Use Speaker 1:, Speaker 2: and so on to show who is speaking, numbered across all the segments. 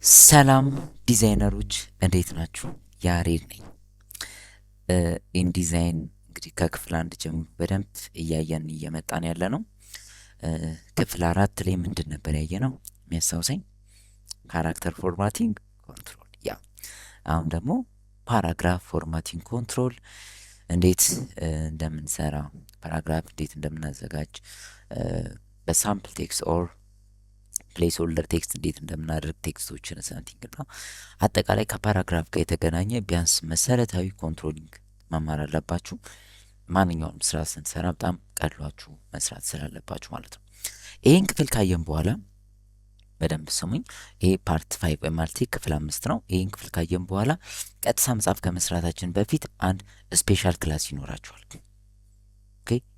Speaker 1: ሰላም ዲዛይነሮች እንዴት ናችሁ? ያሬድ ነኝ። ኢንዲዛይን እንግዲህ ከክፍል አንድ ጀምሮ በደንብ እያየን እየመጣን ያለ ነው። ክፍል አራት ላይ ምንድን ነበር ያየ ነው የሚያስታውሰኝ? ካራክተር ፎርማቲንግ ኮንትሮል። ያ አሁን ደግሞ ፓራግራፍ ፎርማቲንግ ኮንትሮል እንዴት እንደምንሰራ፣ ፓራግራፍ እንዴት እንደምናዘጋጅ፣ በሳምፕል ቴክስት ኦር ፕሌስ ሆልደር ቴክስት እንዴት እንደምናደርግ ቴክስቶችን ሰምቲንግ እና አጠቃላይ ከፓራግራፍ ጋር የተገናኘ ቢያንስ መሰረታዊ ኮንትሮሊንግ መማር አለባችሁ። ማንኛውንም ስራ ስንሰራ በጣም ቀሏችሁ መስራት ስላለባችሁ ማለት ነው። ይህን ክፍል ካየን በኋላ በደንብ ስሙኝ። ይሄ ፓርት 5 ወይ ማለት ክፍል 5 ነው። ይህን ክፍል ካየን በኋላ ቀጥታ መጽሐፍ ከመስራታችን በፊት አንድ ስፔሻል ክላስ ይኖራችኋል።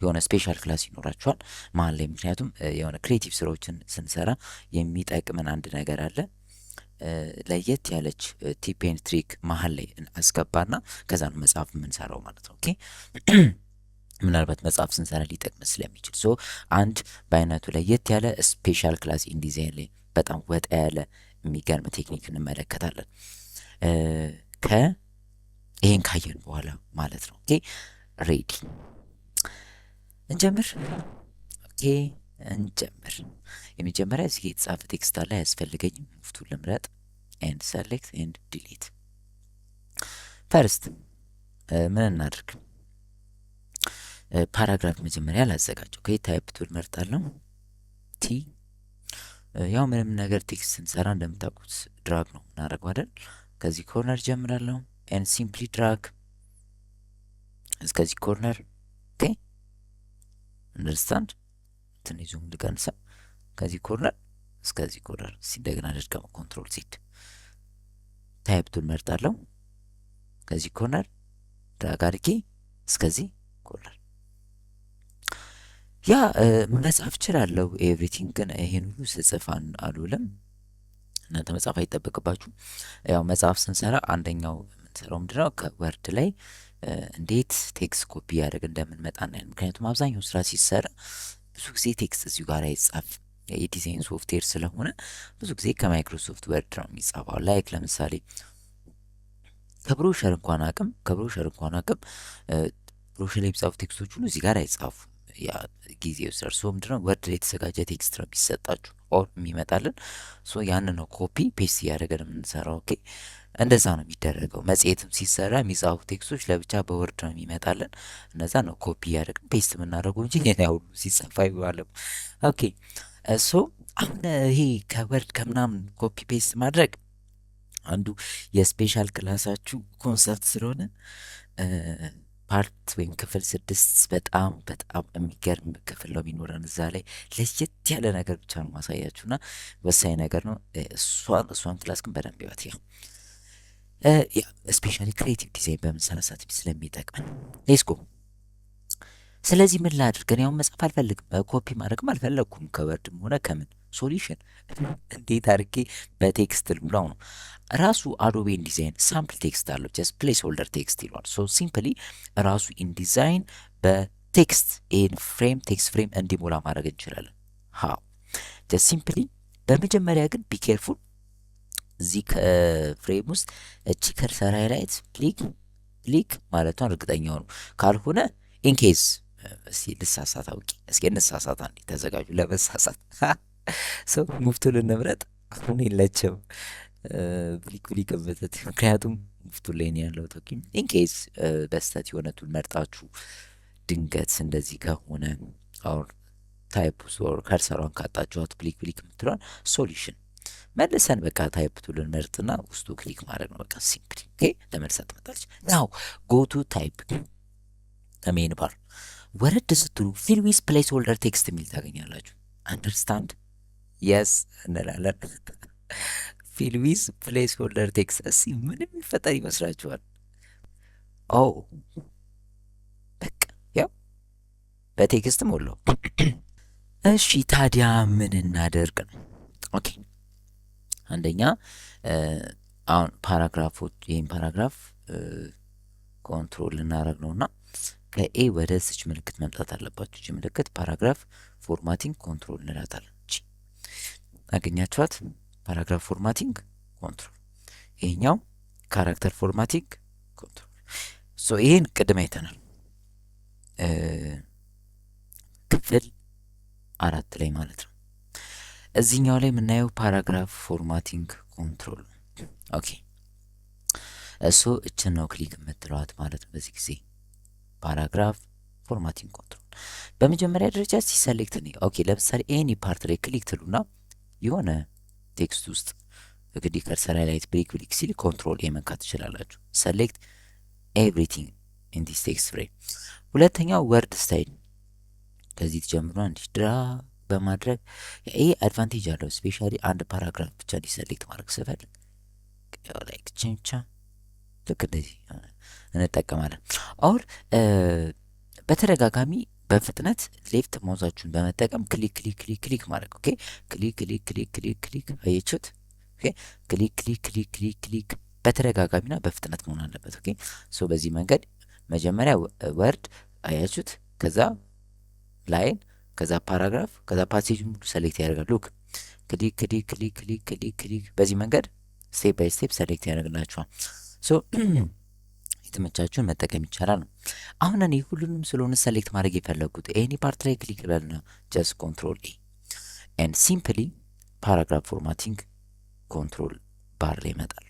Speaker 1: የሆነ ስፔሻል ክላስ ይኖራችኋል መሀል ላይ። ምክንያቱም የሆነ ክሬቲቭ ስራዎችን ስንሰራ የሚጠቅመን አንድ ነገር አለ። ለየት ያለች ቲፕ ኤንድ ትሪክ መሀል ላይ አስገባና ከዛ ነው መጽሐፍ የምንሰራው ማለት ነው። ምናልባት መጽሐፍ ስንሰራ ሊጠቅም ስለሚችል አንድ በአይነቱ ለየት ያለ ስፔሻል ክላስ ኢንዲዛይን ላይ በጣም ወጣ ያለ የሚገርም ቴክኒክ እንመለከታለን ይሄን ካየን በኋላ ማለት ነው። ሬዲ እንጀምር። እንጀምር። የመጀመሪያ እዚህ የተጻፈ ቴክስት አለ፣ አያስፈልገኝም። ሙፍቱን ልምረጥ ኤንድ ሰሌክት ኤንድ ዲሊት። ፈርስት ምን እናድርግ? ፓራግራፍ መጀመሪያ ላዘጋጀው። ታይፕ ቱል መርጣለሁ። ቲ ያው ምንም ነገር ቴክስት ስንሰራ እንደምታውቁት ድራግ ነው እናደርገው አይደል? ከዚህ ኮርነር ጀምራለሁ ኤንድ ሲምፕሊ ድራግ እስከዚህ ኮርነር። አንደርስታንድ ትንሽ ዙም ልቀንሳ። ከዚህ ኮርነር እስከዚህ ኮርነር እንደገና ልድገም። ኮንትሮል ዜድ ታይፕ ቱል መርጣለሁ። ከዚህ ኮርነር ድራግ አድርጌ እስከዚህ ኮርነር። ያ መጻፍ እችላለሁ ኤቭሪቲንግ፣ ግን ይሄን ሁሉ ስጽፍ አልውልም። እናንተ መጻፍ አይጠበቅባችሁ። ያው መጽሐፍ ስንሰራ አንደኛው የምንሰራው ምንድነው ከወርድ ላይ እንዴት ቴክስት ኮፒ ያደርግ እንደምንመጣ እናያለን። ምክንያቱም አብዛኛው ስራ ሲሰራ ብዙ ጊዜ ቴክስት እዚሁ ጋር አይጻፍ። የዲዛይን ሶፍትዌር ስለሆነ ብዙ ጊዜ ከማይክሮሶፍት ወርድ ነው የሚጻፈው። ላይክ ለምሳሌ ከብሮሸር እንኳን አቅም ብሮሸር ላይ የሚጻፉ ቴክስቶች ሁሉ እዚህ ጋር አይጻፉ። ያ ጊዜው ደርሶ ምንድነው ወርድ ላይ የተዘጋጀ ቴክስት ነው የሚሰጣችሁ ኦር የሚመጣልን። ያንን ነው ኮፒ ፔስት እያደረገን የምንሰራው። እንደዛ ነው የሚደረገው። መጽሔትም ሲሰራ የሚጻፉ ቴክስቶች ለብቻ በወርድ ነው የሚመጣልን። እነዛ ነው ኮፒ እያደረግን ፔስት የምናደርገው እንጂ ያ ሁሉ ሲጻፍ አይባልም። አሁን ይሄ ከወርድ ከምናምን ኮፒ ፔስት ማድረግ አንዱ የስፔሻል ክላሳችሁ ኮንሰፕት ስለሆነ ፓርት ወይም ክፍል 6 በጣም በጣም የሚገርም ክፍል ነው የሚኖረን። እዛ ላይ ለየት ያለ ነገር ብቻ ነው ማሳያችሁና ወሳኝ ነገር ነው። እሷን ክላስ ግን በደንብ ይወት ስፔሻሊ ክሬቲቭ ዲዛይን በምንሰራ ሰዓት ስለሚጠቅመን ሌስኮ። ስለዚህ ምን ላድርግ? እኔ አሁን መጻፍ አልፈልግም፣ ኮፒ ማድረግም አልፈለግኩም ከወርድም ሆነ ከምን። ሶሉሽን እንዴት አድርጌ በቴክስት ልሙላው ነው። ራሱ አዶቤ ኢንዲዛይን ሳምፕል ቴክስት አለው። ጀስት ፕሌስ ሆልደር ቴክስት ይሏል። ሲምፕሊ ራሱ ኢንዲዛይን በቴክስት ይህን ቴክስት ፍሬም እንዲሞላ ማድረግ እንችላለን። ሃው ጀስት ሲምፕሊ። በመጀመሪያ ግን ቢኬርፉል እዚህ ከፍሬም ውስጥ እቺ ከርሰር ሃይላይት ክሊክ ማለቷን እርግጠኛ ሆኑ። ካልሆነ ኢንኬዝ ልሳሳት አውቂ። እስኪ እንሳሳት፣ አንዴ ተዘጋጁ ለመሳሳት። ሙፍቱን እንምረጥ። አሁን የለችም ብሊክ በተት፣ ምክንያቱም ሙፍቱ ላይ ነው ያለው። ኢንኬዝ በስተት የሆነ ቱል መርጣችሁ ድንገት እንደዚህ ከሆነ አሁን ታይፕ ኦር ከርሰሯን ካጣችኋት ብሊክ የምትለዋል ሶሉሽን መልሰን በቃ ታይፕ ቱልን መርጥና ውስጡ ክሊክ ማድረግ ነው። በቃ ሲምፕሊ ተመልሳ ትመጣለች። ናው ጎቱ ታይፕ ሜን ባር ወረድ ስትሉ ፊል ዊዝ ፕሌስ ሆልደር ቴክስት የሚል ታገኛላችሁ። አንደርስታንድ የስ እንላለን። ፊል ዊዝ ፕሌስ ሆልደር ቴክስት ምን የሚፈጠር ይመስላችኋል? በቃ ያው በቴክስት ሞላው። እሺ ታዲያ ምን እናደርግ ነው? አንደኛ አሁን ፓራግራፎች ይህን ፓራግራፍ ኮንትሮል ልናደርግ ነው እና ከኤ ወደ ስች ምልክት መምጣት አለባችሁ። እቺ ምልክት ፓራግራፍ ፎርማቲንግ ኮንትሮል እንላታለን። አገኛችኋት? ፓራግራፍ ፎርማቲንግ ኮንትሮል፣ ይሄኛው ካራክተር ፎርማቲንግ ኮንትሮል። ሶ ይሄን ቅድም አይተናል ክፍል 4 ላይ ማለት ነው። እዚህኛው ላይ የምናየው ፓራግራፍ ፎርማቲንግ ኮንትሮል። ኦኬ እሱ እችን ነው ክሊክ የምትለዋት ማለት ነው። በዚህ ጊዜ ፓራግራፍ ፎርማቲንግ ኮንትሮል በመጀመሪያ ደረጃ ሲሰሌክት ነው። ኦኬ ለምሳሌ ኤኒ ፓርት ላይ ክሊክ ትሉና የሆነ ቴክስት ውስጥ እንግዲህ ከርሰር ሃይላይት ብሪክ ሲል ኮንትሮል ኤ መንካት ትችላላችሁ። ሰሌክት ኤቭሪቲንግ ኢን ዲስ ቴክስት ፍሬም። ሁለተኛው ወርድ ስታይል ከዚህ ተጀምሮ እንዲህ ድራ በማድረግ ይሄ አድቫንቴጅ አለው። ስፔሻሊ አንድ ፓራግራፍ ብቻ ዲሰሌክት ማድረግ ስፈልግ ላይክ ችንቻ ልክ እንደዚህ እንጠቀማለን። አሁን በተደጋጋሚ በፍጥነት ሌፍት ማውዛችሁን በመጠቀም ክሊክ ክሊክ ክሊክ ክሊክ ማድረግ። ኦኬ ክሊክ ክሊክ ክሊክ ክሊክ ክሊክ አየችሁት? ኦኬ ክሊክ ክሊክ ክሊክ ክሊክ ክሊክ በተደጋጋሚና በፍጥነት መሆን አለበት። ኦኬ ሶ በዚህ መንገድ መጀመሪያ ወርድ አያችሁት፣ ከዛ ላይን፣ ከዛ ፓራግራፍ፣ ከዛ ፓሴጅ ሙሉ ሰሌክት ያደርጋል። ሉክ ክሊክ ክሊክ ክሊክ ክሊክ ክሊክ ክሊክ በዚህ መንገድ ስቴፕ ባይ ስቴፕ ሰሌክት ያደርግላችኋል። ሶ የተመቻችሁን መጠቀም ይቻላል ነው። አሁን እኔ ሁሉንም ስለሆነ ሰሌክት ማድረግ የፈለጉት ኤኒ ፓርት ላይ ክሊክ ይላልና ጀስት ኮንትሮል ኤ ኤንድ ሲምፕሊ ፓራግራፍ ፎርማቲንግ ኮንትሮል ባር ላይ ይመጣል።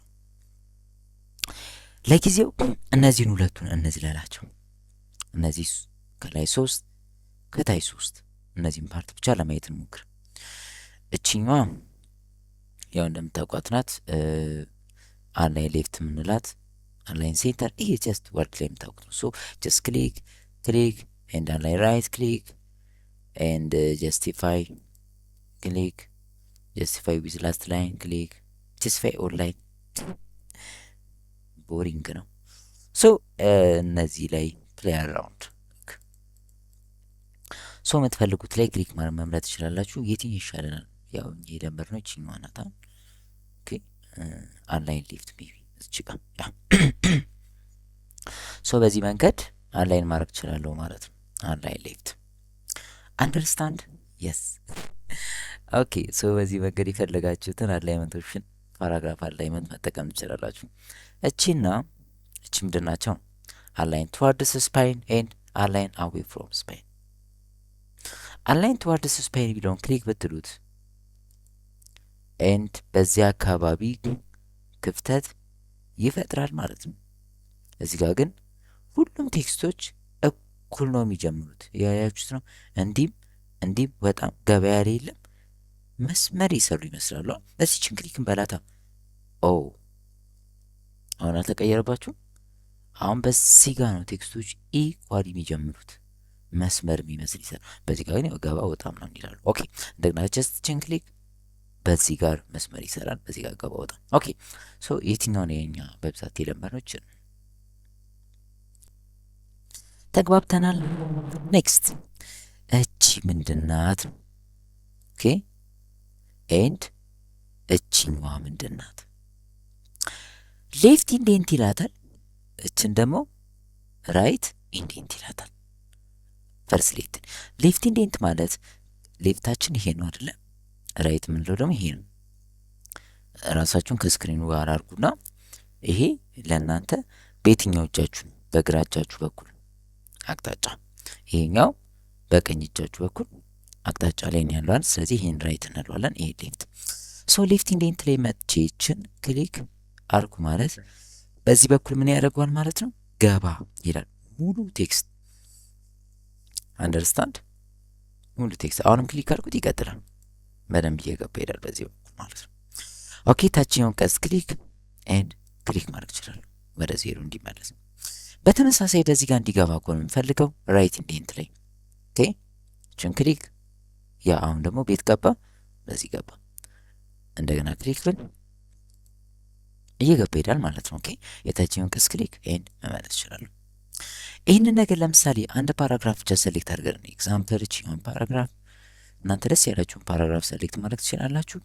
Speaker 1: ለጊዜው እነዚህን ሁለቱን እነዚህ ላላቸው እነዚህ ከላይ 3 ከታይ 3 እነዚህን ፓርት ብቻ ለማየት እንሞክር። እችኛዋ ያው እንደምታውቋት ናት። አንላይን ሌፍት የምንላት አንላይን ሴንተር ይሄ ጀስት ወርድ ላይ የምታውቁት ነው። ሶ ጀስት ክሊክ ክሊክ ኤንድ አንላይን ራይት ክሊክ ኤንድ ጀስቲፋይ ክሊክ ጀስቲፋይ ዊዝ ላስት ላይን ክሊክ ጀስቲፋይ ኦንላይን ቦሪንግ ነው። ሶ እነዚህ ላይ ፕሌይ አራውንድ ሶ የምትፈልጉት ላይ ክሊክ መምረጥ ትችላላችሁ። የትኛው ይሻለናል? ያው የደንበርነው ይችኛዋ ናት። ኦኬ አንላይን ሌፍት ሜቢ እዚህ ጋር ያ ሶ በዚህ መንገድ አንላይን ማድረግ እችላለሁ ማለት ነው። አንላይን ሌፍት አንደርስታንድ የስ ኦኬ ሶ በዚህ መንገድ የፈለጋችሁትን አላይመንቶችን ፓራግራፍ አላይመንት መጠቀም ትችላላችሁ። እቺና እቺ ምንድን ናቸው? አላይን ቱዋርድስ ስፓይን ኤንድ አላይን አዌይ ፍሮም ስፓይን። አላይን ቱዋርድስ ስፓይን ቢለውን ክሊክ ብትሉት ኤንድ በዚያ አካባቢ ክፍተት ይፈጥራል ማለት ነው። እዚህ ጋር ግን ሁሉም ቴክስቶች እኩል ነው የሚጀምሩት። ያያችሁት ነው። እንዲህም በጣም ገበያ ላይ የለም መስመር ይሰሩ ይመስላሉ። እዚችን ክሊክን በላታ ኦ አሁን አልተቀየረባችሁም? አሁን በዚህ ጋር ነው ቴክስቶች ኢኳል የሚጀምሩት መስመር የሚመስል ይሰራል። በዚህ ጋር ግን ገባ ወጣም ነው እንዲላሉ። ኦኬ እንደገና ጀስትን ክሊክ በዚህ ጋር መስመር ይሰራል፣ በዚህ ጋር ገባ ወጣ። ኦኬ ሶ የትኛው ነው የኛ በብዛት የለመድነው? ተግባብተናል። ኔክስት እቺ ምንድናት? ኦኬ ኤንድ እቺኛዋ ምንድናት? ሌፍት ኢንዴንት ይላታል። እችን ደግሞ ራይት ኢንዴንት ይላታል። ፈርስ ሌፍት ኢንዴንት ማለት ሌፍታችን ይሄ ነው አይደለ? ራይት የምንለው ደግሞ ይሄ ነው። ራሳችሁን ከስክሪኑ ጋር አድርጉና ይሄ ለእናንተ በየትኛው እጃችሁ? በግራ እጃችሁ በኩል አቅጣጫ፣ ይሄኛው በቀኝ እጃችሁ በኩል አቅጣጫ ላይ ነው ያለው። ስለዚህ ይሄን ራይት እንለዋለን፣ ይሄ ሌፍት። ሶ ሌፍት ኢንዴንት ላይ መቼችን ክሊክ አርጉ ማለት በዚህ በኩል ምን ያደርገዋል ማለት ነው? ገባ ይላል ሙሉ ቴክስት። አንደርስታንድ? ሙሉ ቴክስት። አሁንም ክሊክ አድርጉት ይቀጥላል። በደንብ እየገባ ይሄዳል በዚህ በኩል ማለት ነው። ኦኬ ታችኛውን ቀስ ክሊክ ኤንድ ክሊክ ማድረግ ይችላል ወደ ዜሮ እንዲመለስ። በተመሳሳይ ወደዚህ ጋር እንዲገባ እኮ ነው የምፈልገው ራይት ኢንዴንት ላይ። ኦኬ እችን ክሊክ ያ አሁን ደግሞ ቤት ገባ፣ በዚህ ገባ። እንደገና ክሊክ ብል እየገባ ይሄዳል ማለት ነው። ኦኬ የታችኛውን ቀስ ክሊክ ኤንድ መመለስ ይችላል። ይህንን ነገር ለምሳሌ አንድ ፓራግራፍ ብቻ ሰሌክት አድርገን ኤግዛምፕል እቺውን ፓራግራፍ እናንተ ደስ ያላችሁን ፓራግራፍ ሰሌክት ማድረግ ትችላላችሁ።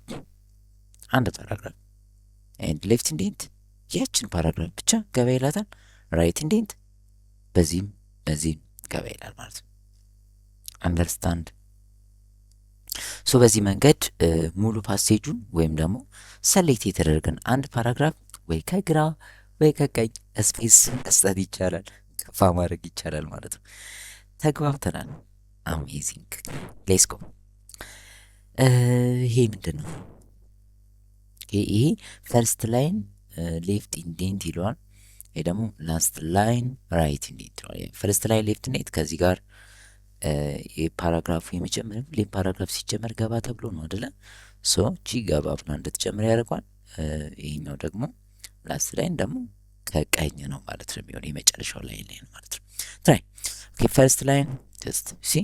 Speaker 1: አንድ ፓራግራፍ ኤንድ ሌፍት ኢንዴንት ያችን ፓራግራፍ ብቻ ገባ ይላታል። ራይት ኢንዴንት በዚህም ገባ ይላል ማለት ነው። አንደርስታንድ? ሶ በዚህ መንገድ ሙሉ ፓሴጁን ወይም ደግሞ ሰሌክት የተደረገን አንድ ፓራግራፍ ወይ ከግራ ወይ ከቀኝ ስፔስ መስጠት ይቻላል፣ ከፋ ማድረግ ይቻላል ማለት ነው። ተግባብተናል። አሜዚንግ ሌስኮ። ይሄ ምንድን ነው? ይሄ ፈርስት ላይን ሌፍት ኢንዴንት ይለዋል። ይሄ ደግሞ ላስት ላይን ራይት ኢንዴንት ይለዋል። ፈርስት ላይን ሌፍት ኢንዴንት ከዚህ ጋር የፓራግራፉ የመጀመሪያ ሁሌም ፓራግራፍ ሲጀመር ገባ ተብሎ ነው አደለ? ሶ ቺ ገባ ብላ እንድትጨምር ያደርጓል። ይሄኛው ደግሞ ላስት ላይን ደግሞ ከቀኝ ነው ማለት ነው የሚሆን የመጨረሻው ላይን ላይ ነው ማለት ነው። ትራይ ኦኬ። ፈርስት ላይን ጀስት ሲ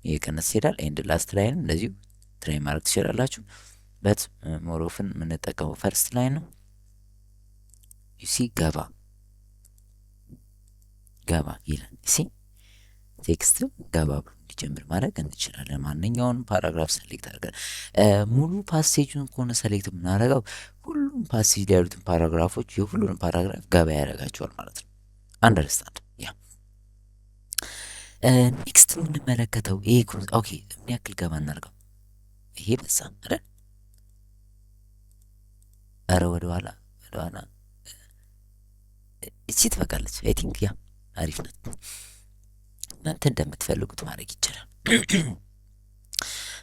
Speaker 1: እየቀነስ ይሄዳል። ኤንድ ላስት ላይን እንደዚሁ ትራይ ማድረግ ትችላላችሁ። በት ሞሮፍን የምንጠቀመው ፈርስት ላይን ነው። ዩሲ ገባ ገባ ይላል። ሲ ቴክስት ገባ ብሎ እንዲጀምር ማድረግ እንችላለን። ማንኛውን ፓራግራፍ ሰሌክት አድርገን ሙሉ ፓሴጁን ከሆነ ሰሌክት የምናደርገው ሁሉም ፓሴጅ ላይ ያሉትን ፓራግራፎች የሁሉንም ፓራግራፍ ገባ ያደርጋቸዋል ማለት ነው። አንደርስታንድ ያ ኔክስት የምንመለከተው ይሄ ኦኬ፣ ምን ያክል ገባ እናድርገው? ይሄ በዛ አይደል? ኧረ ወደኋላ ወደኋላ እቺ ትበቃለች። አይ ቲንክ ያ አሪፍ ናት። እናንተ እንደምትፈልጉት ማድረግ ይቻላል።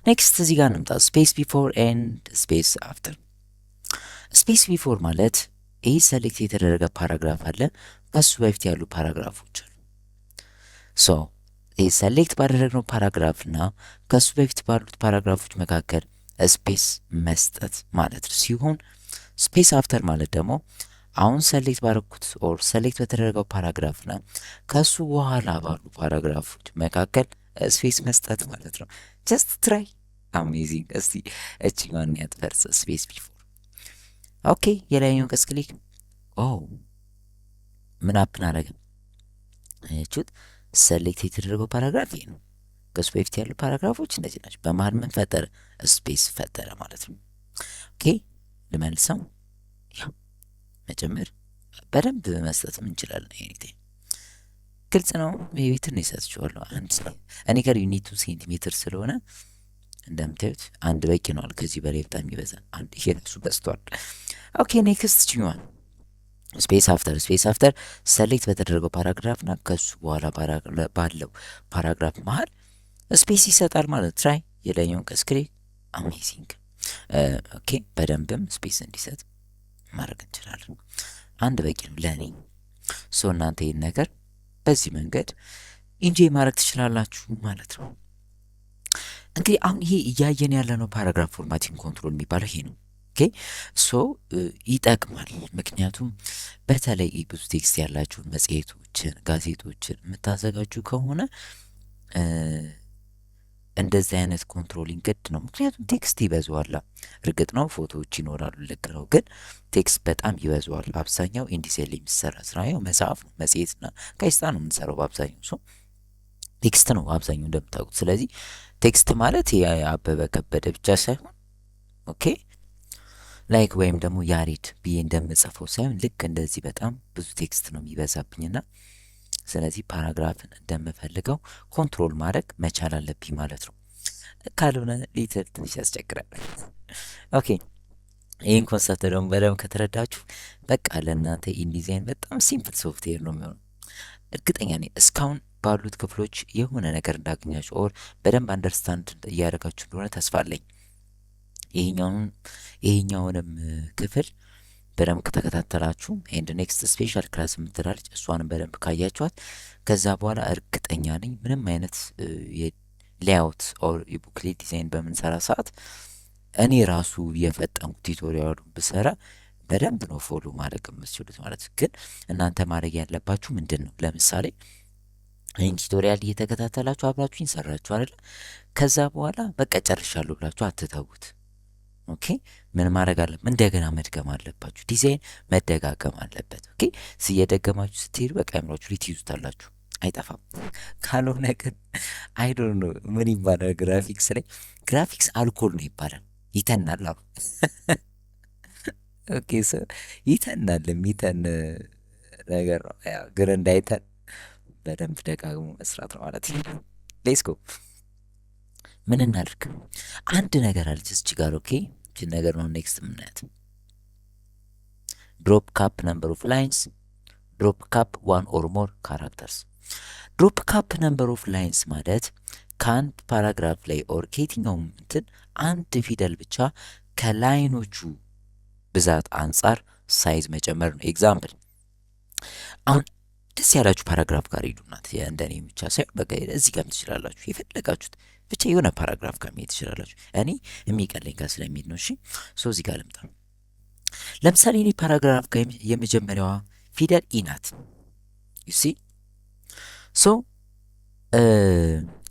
Speaker 1: ኔክስት እዚህ ጋር እንምጣ። ስፔስ ቢፎር ኤንድ ስፔስ አፍተር። ስፔስ ቢፎር ማለት ይህ ሰሌክት የተደረገ ፓራግራፍ አለ፣ ከሱ በፊት ያሉ ፓራግራፎች አሉ። ሶ ይህ ሰሌክት ባደረግነው ፓራግራፍ እና ከሱ በፊት ባሉት ፓራግራፎች መካከል ስፔስ መስጠት ማለት ሲሆን ስፔስ አፍተር ማለት ደግሞ አሁን ሰሌክት ባረኩት ኦር ሰሌክት በተደረገው ፓራግራፍና ከሱ በኋላ ባሉ ፓራግራፎች መካከል ስፔስ መስጠት ማለት ነው። ጀስት ትራይ። አሜዚንግ። እስቲ እችኛዋን ያጥፈርስ ስፔስ ቢፎር። ኦኬ፣ የላይኛውን ቀስ ክሊክ። ኦ ምን አፕን አረገ? እቹት ሰሌክት የተደረገው ፓራግራፍ ይሄ ነው። ከሱ በፊት ያሉ ፓራግራፎች እንደዚህ ናቸው። በመሀል ምን ፈጠረ? ስፔስ ፈጠረ ማለት ነው። ኦኬ፣ ልመልሰው። ያ መጨመር በደንብ መስጠትም እንችላለን። ይሄ ግልጽ ነው። ሜቢ ትንሽ ሰጥቼዋለሁ። እኔ ጋር ዩኒቱ ሴንቲሜትር ስለሆነ እንደምታዩት አንድ በቂ ነዋል። ከዚህ በላይ በጣም ይበዛ አንድ ይሄ ራሱ በዝቷል። ኦኬ ኔክስት ችኛዋል ስፔስ አፍተር። ስፔስ አፍተር ሰሌክት በተደረገው ፓራግራፍ እና ከሱ በኋላ ባለው ፓራግራፍ መሀል ስፔስ ይሰጣል ማለት ትራይ። የላይኛውን ቀስክሬ። አሜዚንግ። ኦኬ በደንብም ስፔስ እንዲሰጥ ማድረግ እንችላለን። አንድ በቂ ነው ለእኔ። ሶ እናንተ ይህን ነገር በዚህ መንገድ ኢንጆይ ማድረግ ትችላላችሁ ማለት ነው። እንግዲህ አሁን ይሄ እያየን ያለነው ፓራግራፍ ፎርማቲንግ ኮንትሮል የሚባለው ይሄ ነው። ኦኬ ሶ ይጠቅማል። ምክንያቱም በተለይ ብዙ ቴክስት ያላችሁን መጽሔቶችን፣ ጋዜጦችን የምታዘጋጁ ከሆነ እንደዚህ አይነት ኮንትሮሊንግ ግድ ነው። ምክንያቱም ቴክስት ይበዛዋል። እርግጥ ነው ፎቶዎች ይኖራሉ፣ ልክ ነው። ግን ቴክስት በጣም ይበዛዋል። አብዛኛው ኢንዲሴል የሚሰራ ስራ ያው መጽሐፍ ነው፣ መጽሔትና ጋዜጣ ነው የምንሰራው በአብዛኛው። ሰው ቴክስት ነው አብዛኛው እንደምታውቁት። ስለዚህ ቴክስት ማለት የአበበ ከበደ ብቻ ሳይሆን ኦኬ ላይክ ወይም ደግሞ ያሬድ ብዬ እንደምጽፈው ሳይሆን ልክ እንደዚህ በጣም ብዙ ቴክስት ነው የሚበዛብኝና ስለዚህ ፓራግራፍን እንደምፈልገው ኮንትሮል ማድረግ መቻል አለብኝ ማለት ነው። ካልሆነ ሊትል ትንሽ ያስቸግራል። ኦኬ ይህን ኮንሰፕት ደግሞ በደንብ ከተረዳችሁ በቃ ለእናንተ ኢንዲዛይን በጣም ሲምፕል ሶፍትዌር ነው የሚሆነው። እርግጠኛ ነኝ እስካሁን ባሉት ክፍሎች የሆነ ነገር እንዳገኛችሁ ኦር በደንብ አንደርስታንድ እያደረጋችሁ እንደሆነ ተስፋ አለኝ። ይሄኛውንም ክፍል በደንብ ከተከታተላችሁ ኤንድ ኔክስት ስፔሻል ክላስ የምትላለች እሷንም በደንብ ካያችኋት ከዛ በኋላ እርግጠኛ ነኝ ምንም አይነት ሌአውት ኦር የቡክሌት ዲዛይን በምንሰራ ሰዓት እኔ ራሱ የፈጠንኩ ቱቶሪያሉን ብሰራ በደንብ ነው ፎሎ ማድረግ የምትችሉት ማለት። ግን እናንተ ማድረግ ያለባችሁ ምንድን ነው? ለምሳሌ ይህን ቱቶሪያል እየተከታተላችሁ አብራችሁ ይንሰራችሁ አይደለ? ከዛ በኋላ በቃ ጨርሻለሁ ብላችሁ አትተዉት። ኦኬ ምን ማድረግ አለበት? እንደገና መድገም አለባችሁ። ዲዛይን መደጋገም አለበት። ኦኬ እየደገማችሁ ስትሄዱ በቃ አእምሯችሁ ላይ ትይዙታላችሁ፣ አይጠፋም። ካልሆነ ግን አይዶን ነው ምን ይባላል ግራፊክስ ላይ ግራፊክስ አልኮል ነው ይባላል። ይተናል አሉ። ኦኬ ይተናል፣ የሚተን ነገር ነው። ግን እንዳይተን በደንብ ደጋግሞ መስራት ነው ማለት ነው። ሌትስ ጎ ምን እናድርግ? አንድ ነገር አለች እዚህ ጋር። ኦኬ ይህችን ነገር ነው ኔክስት የምናያት። ድሮፕ ካፕ ነምበር ኦፍ ላይንስ፣ ድሮፕ ካፕ ዋን ኦር ሞር ካራክተርስ። ድሮፕ ካፕ ነምበር ኦፍ ላይንስ ማለት ከአንድ ፓራግራፍ ላይ ኦር ከየትኛውም እንትን አንድ ፊደል ብቻ ከላይኖቹ ብዛት አንጻር ሳይዝ መጨመር ነው። ኤግዛምፕል አሁን ደስ ያላችሁ ፓራግራፍ ጋር ሂዱናት። እንደኔ ብቻ ሳይሆን በቃ እዚህ ጋር ትችላላችሁ፣ የፈለጋችሁት ብቻ የሆነ ፓራግራፍ ጋር መሄድ ትችላላችሁ። እኔ የሚቀለኝ ጋር ስለሚሄድ ነው። እሺ ሶ እዚህ ጋር ልምጣ። ለምሳሌ እኔ ፓራግራፍ ጋር የመጀመሪያዋ ፊደል ኢ ናት። ዩሲ ሶ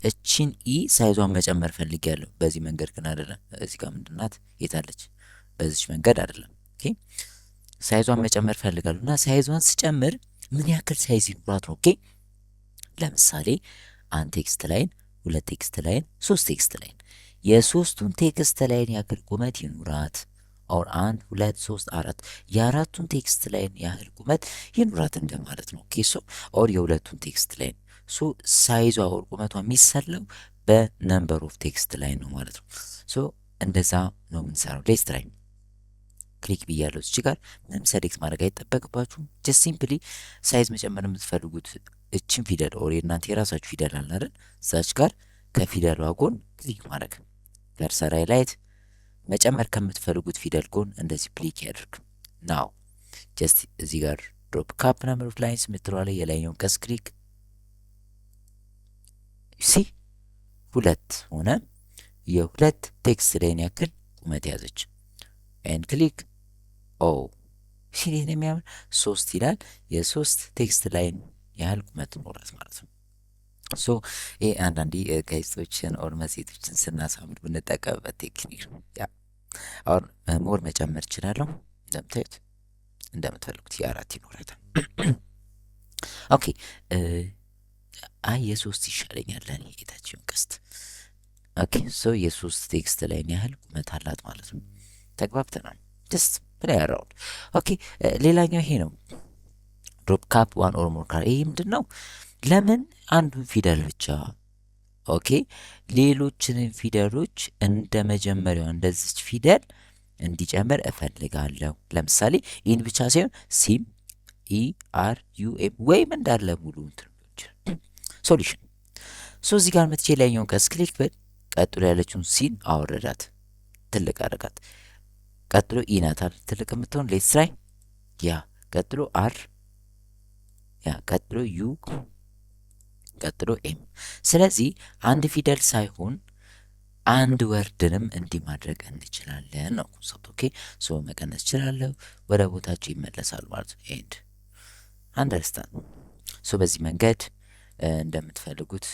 Speaker 1: እቺን ኢ ሳይዟን መጨመር ፈልጌያለሁ። በዚህ መንገድ ግን አይደለም። እዚህ ጋር ምንድናት የታለች? በዚች መንገድ አይደለም። ኦኬ ሳይዟን መጨመር ፈልጋለሁ እና ሳይዟን ስጨምር ምን ያክል ሳይዝ ይኑራት ነው? ኦኬ ለምሳሌ አንድ ቴክስት ላይን፣ ሁለት ቴክስት ላይን፣ ሶስት ቴክስት ላይን የሶስቱን ቴክስት ላይን ያክል ቁመት ይኑራት። ኦር አንድ ሁለት ሶስት አራት የአራቱን ቴክስት ላይን ያህል ቁመት ይኑራት እንደማለት ነው። ኦኬ ሶ ኦር የሁለቱን ቴክስት ላይን ሶ ሳይዟ ኦር ቁመቷ የሚሰለው በነምበር ኦፍ ቴክስት ላይን ነው ማለት ነው። ሶ እንደዛ ነው የምንሰራው። ሌትስ ትራይ። ክሊክ ብያለሁ እዚህ ጋር ምንም ሰሌክት ማድረግ አይጠበቅባችሁም። ጀስት ሲምፕሊ ሳይዝ መጨመር የምትፈልጉት እችን ፊደል ኦር የእናንተ የራሳችሁ ፊደል አለ አይደል? እዛች ጋር ከፊደሏ ጎን ክሊክ ማድረግ ከርሰር ሃይላይት መጨመር ከምትፈልጉት ፊደል ጎን እንደዚህ ክሊክ ያድርግ። ናው ጀስት እዚህ ጋር ድሮፕ ካፕ ነምበር ኦፍ ላይንስ የምትለዋ ላይ የላይኛውን ቀስ ክሊክ ሲ ሁለት ሆነ። የሁለት ቴክስት ላይን ያክል ቁመት ያዘች። ኤንድ ክሊክ ኦ ሲኔት ነው የሚያምር። ሶስት ይላል። የሶስት ቴክስት ላይን ያህል ቁመት ኖራት ማለት ነው። ሶ ይሄ አንዳንዴ ጋዜጦችን ኦር መጽሔቶችን ስናሳምር ብንጠቀምበት ቴክኒክ ነው። ያ አሁን ሞር መጨመር እችላለሁ። እንደምታዩት እንደምትፈልጉት የአራት ይኖራታል። ኦኬ አይ የሶስት ይሻለኛል ለኔ የታችውን ቀስት። ኦኬ ሶ የሶስት ቴክስት ላይን ያህል ቁመት አላት ማለት ነው። ተግባብተናል። ጀስት ፕሌይ አራውንድ። ኦኬ ሌላኛው ይሄ ነው ድሮፕ ካፕ ዋን ኦር ሞር ካር። ይሄ ምንድን ነው? ለምን አንዱን ፊደል ብቻ ኦኬ ሌሎችንን ፊደሎች እንደ መጀመሪያው እንደዚች ፊደል እንዲጨምር እፈልጋለሁ። ለምሳሌ ይህን ብቻ ሳይሆን ሲም ኢ አር ዩ ኤም ወይም እንዳለ ሙሉ ሶሉሽን። ሶ እዚህ ጋር መጥቼ ላይኛውን ቀስ ክሊክ ብል ቀጥሎ ያለችውን ሲን አወረዳት፣ ትልቅ አደረጋት። ቀጥሎ ኢ ናታል ትልቅ የምትሆን ሌትስ ትራይ። ያ ቀጥሎ አር፣ ያ ቀጥሎ ዩ፣ ቀጥሎ ኤም። ስለዚህ አንድ ፊደል ሳይሆን አንድ ወርድንም እንዲህ ማድረግ እንችላለን ነው ኮንሰፕት። ኦኬ ሶ መቀነስ እችላለሁ፣ ወደ ቦታቸው ይመለሳሉ ማለት ነው። ኤንድ አንደርስታንድ። ሶ በዚህ መንገድ እንደምትፈልጉት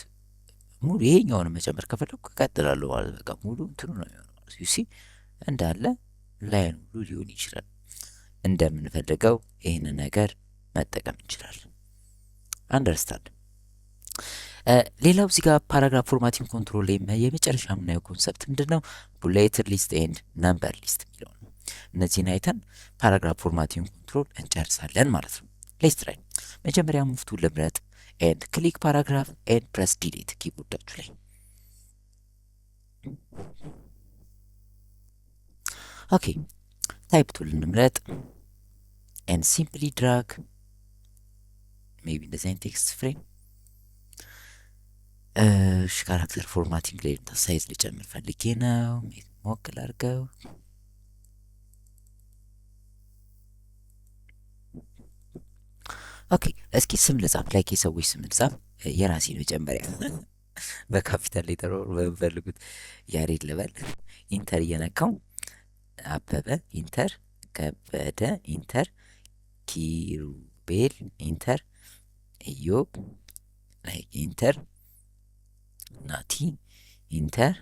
Speaker 1: ሙሉ ይሄኛውን መጨመር ከፈለኩ እቀጥላለሁ ማለት በቃ ሙሉ እንትኑ ነው የሚሆነው ማለት ዩ ሲ እንዳለ ላይን ሁሉ ሊሆን ይችላል። እንደምንፈልገው ይህንን ነገር መጠቀም እንችላለን። አንደርስታንድ። ሌላው እዚህ ጋር ፓራግራፍ ፎርማቲንግ ኮንትሮል ላይ የመጨረሻ የምናየው ኮንሰፕት ምንድን ነው? ቡሌትድ ሊስት ኤንድ ነምበር ሊስት የሚለው ነው። እነዚህን አይተን ፓራግራፍ ፎርማቲንግ ኮንትሮል እንጨርሳለን ማለት ነው። ሌትስ ትራይ። መጀመሪያ ሙፍቱ ልምረጥ ኤንድ ክሊክ ፓራግራፍ ኤንድ ፕረስ ዲሊት ኪቦርዳችሁ ላይ። ኦኬ ታይፕ ቱል እንምረጥ ኤንድ ሲምፕሊ ድራግ ሜቢ እንደዚህ አይነት ቴክስት ፍሬም። እሺ ካራክተር ፎርማቲንግ ላይ ሳይዝ ልጨምር ፈልጌ ነው። ሞክል አድርገው። ኦኬ እስኪ ስም ልጻፍ፣ ላይክ የሰዎች ስም ልጻፍ። የራሴ መጀመሪያ በካፒታል ሌተር በምፈልጉት ያሬድ ልበል። ኢንተር እየነካው አበበ ኢንተር፣ ከበደ ኢንተር፣ ኪሩቤል ኢንተር፣ ኢዮብ ላይክ ኢንተር፣ ናቲ ኢንተር፣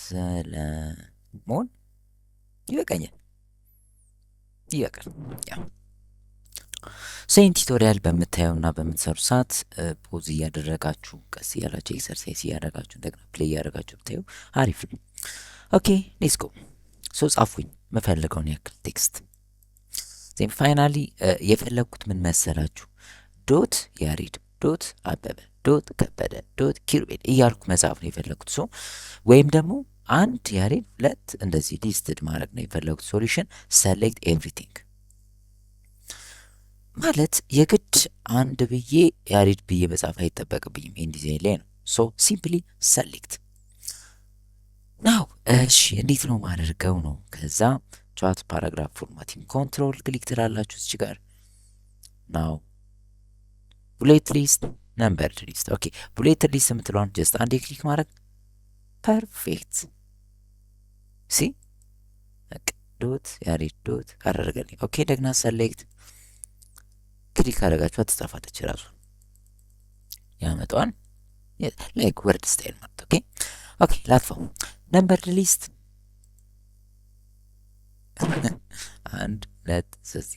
Speaker 1: ሰለሞን ይበቃኛል፣ ይበቃል። ያ ይህን ቱቶሪያል በምታየውና በምትሰሩ ሰዓት ፖዝ እያደረጋችሁ ቀስ እያላችሁ ኤክሰርሳይዝ እያደረጋችሁ እንደገና ፕሌይ እያደረጋችሁ ብታዩ አሪፍ ነው። ኦኬ ሌትስ ጎ። ሶ ጻፉኝ የምፈልገውን ያክል ቴክስት። ዜን ፋይናሊ የፈለግኩት ምን መሰላችሁ? ዶት ያሬድ ዶት አበበ ዶት ከበደ ዶት ኪሩቤል እያልኩ መጽሐፍ ነው የፈለግኩት። ሶ ወይም ደግሞ አንድ ያሬድ ሁለት እንደዚህ ሊስትድ ማድረግ ነው የፈለጉት። ሶሉሽን ሰሌክት ኤቭሪቲንግ ማለት የግድ አንድ ብዬ ያሬድ ብዬ መጻፍ አይጠበቅብኝም። ይህን ዲዛይን ላይ ነው። ሶ ሲምፕሊ ሰሌክት ናው። እሺ እንዴት ነው ማደርገው ነው? ከዛ ቻት ፓራግራፍ ፎርማቲንግ ኮንትሮል ክሊክ ትላላችሁ እዚህ ጋር ናው ቡሌት ሊስት ነምበርድ ሊስት። ኦኬ ቡሌት ሊስት የምትለዋን ጀስት አንዴ ክሊክ ማድረግ ፐርፌክት ሲ ዶት ያሬድ ዶት አደረገልኝ። ኦኬ ደግና ሰሌክት ክሊክ አደረጋችሁ ትጻፋለች ራሱ ያመጣዋል ላይክ ወርድ ስታይል ማለት። ኦኬ ኦኬ ላጥፋው። ነምበርድ ሊስት አንድ ሁለት ሶስት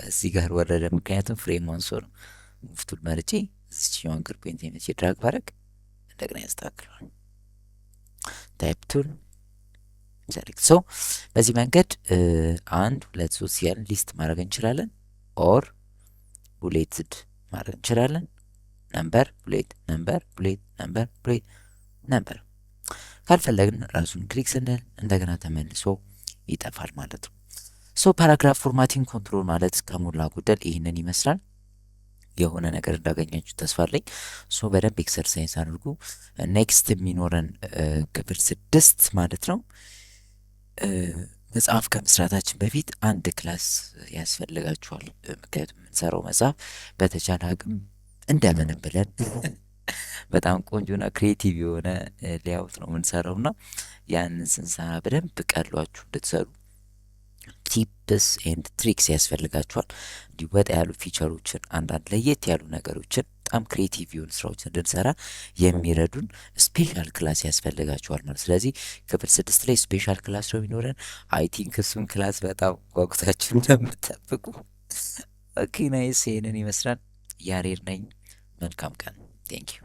Speaker 1: እዚህ ጋር ወረደ፣ ምክንያቱም ፍሬም አንሶ ነው። ሙፍቱል መርጬ እዚችኛዋን ግሩፔን ቴመቼ ድራግ ባረግ እንደገና ያስተካክለዋል። ታይፕ ቱል ሰሌክት። ሶ በዚህ መንገድ አንድ ሁለት ሶስት ያልን ሊስት ማድረግ እንችላለን። ኦር ቡሌትድ ማድረግ እንችላለን። ነምበር ቡሌት ነምበር ቡሌት ነምበር ቡሌት ነምበር። ካልፈለግን ራሱን ክሊክ ስንል እንደገና ተመልሶ ይጠፋል ማለት ነው። ሶ ፓራግራፍ ፎርማቲንግ ኮንትሮል ማለት ከሞላ ጎደል ይህንን ይመስላል። የሆነ ነገር እንዳገኛችሁ ተስፋ አለኝ። ሶ በደንብ ኤክሰርሳይዝ አድርጉ። ኔክስት የሚኖረን ክፍል 6 ማለት ነው። መጽሐፍ ከመስራታችን በፊት አንድ ክላስ ያስፈልጋችኋል። ምክንያቱም የምንሰራው መጽሐፍ በተቻለ አቅም እንደምንም ብለን በጣም ቆንጆና ክሬቲቭ የሆነ ሌያውት ነው የምንሰራው እና ያንን ስንሰራ በደንብ ቀሏችሁ እንድትሰሩ ቲፕስ ኤንድ ትሪክስ ያስፈልጋችኋል። እንዲሁ ወጣ ያሉ ፊቸሮችን፣ አንዳንድ ለየት ያሉ ነገሮችን፣ በጣም ክሬቲቭ የሆኑ ስራዎችን እንድንሰራ የሚረዱን ስፔሻል ክላስ ያስፈልጋችኋል ማለት። ስለዚህ ክፍል 6 ላይ ስፔሻል ክላስ ነው የሚኖረን። አይ ቲንክ እሱን ክላስ በጣም ጓጉታችሁ እንደምትጠብቁ። ኦኬ ናይስ። ይሄንን ይመስላል። ያሬድ ነኝ። መልካም ቀን። ቴንክ ዩ